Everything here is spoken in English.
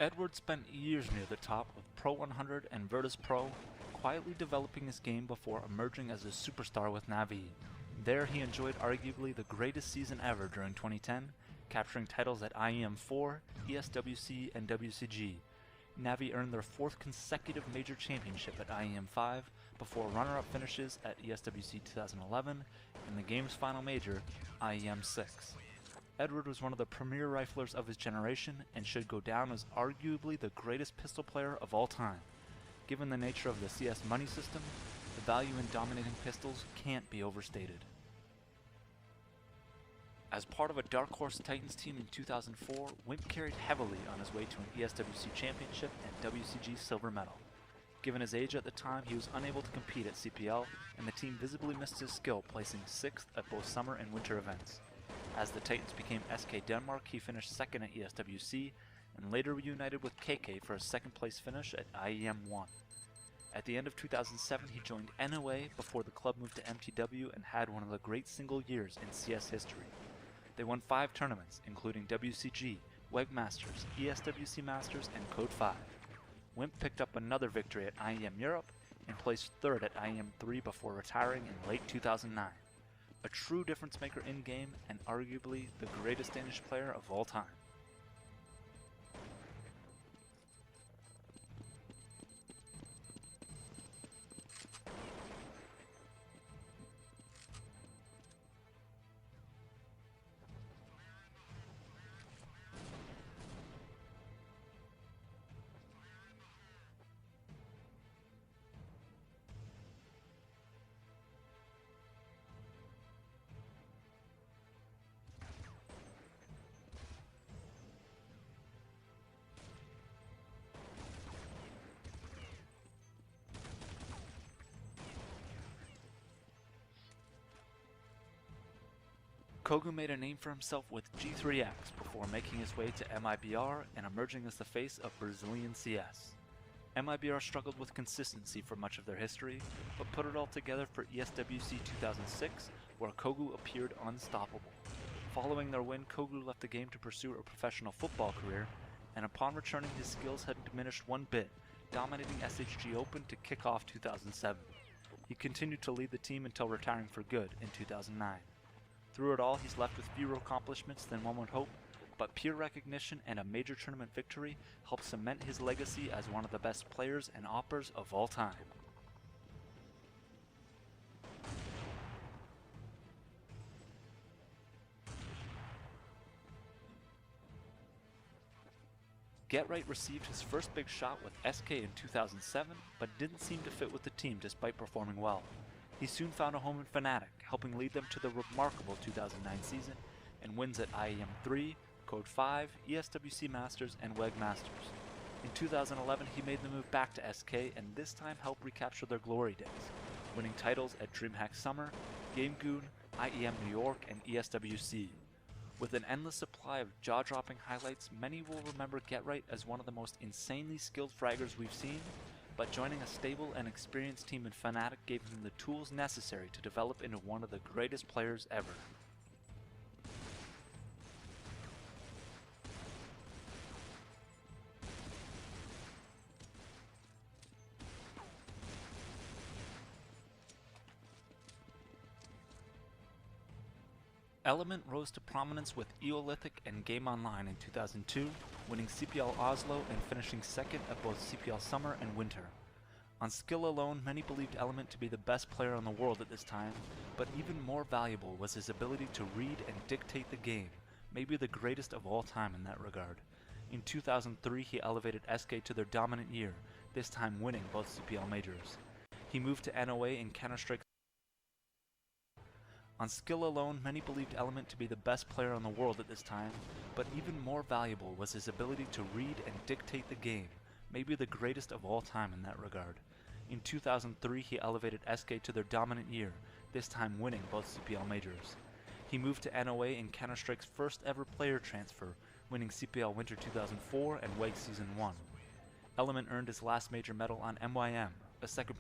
Edward spent years near the top of Pro 100 and Virtus Pro, quietly developing his game before emerging as a superstar with Navi. There he enjoyed arguably the greatest season ever during 2010, capturing titles at IEM4, ESWC, and WCG. Navi earned their fourth consecutive major championship at IEM5 before runner-up finishes at ESWC 2011 and the game's final major, IEM6. Edward was one of the premier riflers of his generation and should go down as arguably the greatest pistol player of all time. Given the nature of the CS money system, the value in dominating pistols can't be overstated. As part of a Dark Horse Titans team in 2004, Wimp carried heavily on his way to an ESWC championship and WCG silver medal. Given his age at the time, he was unable to compete at CPL, and the team visibly missed his skill, placing 6th at both summer and winter events. As the Titans became SK Denmark, he finished 2nd at ESWC, and later reunited with KK for a 2nd place finish at IEM1. At the end of 2007, he joined NOA before the club moved to MTW and had one of the great single years in CS history. They won 5 tournaments, including WCG, WEG Masters, ESWC Masters, and Code 5. Wimp picked up another victory at IEM Europe and placed 3rd at IEM 3 before retiring in late 2009. A true difference maker in-game and arguably the greatest Danish player of all time. Kogu made a name for himself with G3X before making his way to MIBR and emerging as the face of Brazilian CS. MIBR struggled with consistency for much of their history, but put it all together for ESWC 2006, where Kogu appeared unstoppable. Following their win, Kogu left the game to pursue a professional football career, and upon returning his skills hadn't diminished one bit, dominating SHG Open to kick off 2007. He continued to lead the team until retiring for good in 2009. Through it all, he's left with fewer accomplishments than one would hope, but peer recognition and a major tournament victory helped cement his legacy as one of the best players and oppers of all time. Getright received his first big shot with SK in 2007, but didn't seem to fit with the team despite performing well. He soon found a home in Fnatic, helping lead them to the remarkable 2009 season and wins at IEM 3, Code 5, ESWC Masters, and WEG Masters. In 2011, he made the move back to SK and this time helped recapture their glory days, winning titles at DreamHack Summer, GameGoon, IEM New York, and ESWC. With an endless supply of jaw-dropping highlights, many will remember Getright as one of the most insanely skilled fraggers we've seen, but joining a stable and experienced team in Fnatic gave him the tools necessary to develop into one of the greatest players ever. Element rose to prominence with Eolithic and Game Online in 2002, winning CPL Oslo and finishing 2nd at both CPL Summer and Winter. On skill alone, many believed Element to be the best player in the world at this time, but even more valuable was his ability to read and dictate the game, maybe the greatest of all time in that regard. In 2003, he elevated SK to their dominant year, this time winning both CPL majors. He moved to NOA in Counter-Strike. On skill alone, many believed Element to be the best player in the world at this time, but even more valuable was his ability to read and dictate the game, maybe the greatest of all time in that regard. In 2003, he elevated SK to their dominant year, this time winning both CPL majors. He moved to NOA in Counter-Strike's first ever player transfer, winning CPL Winter 2004 and WEG Season 1. Element earned his last major medal on MYM, a 2nd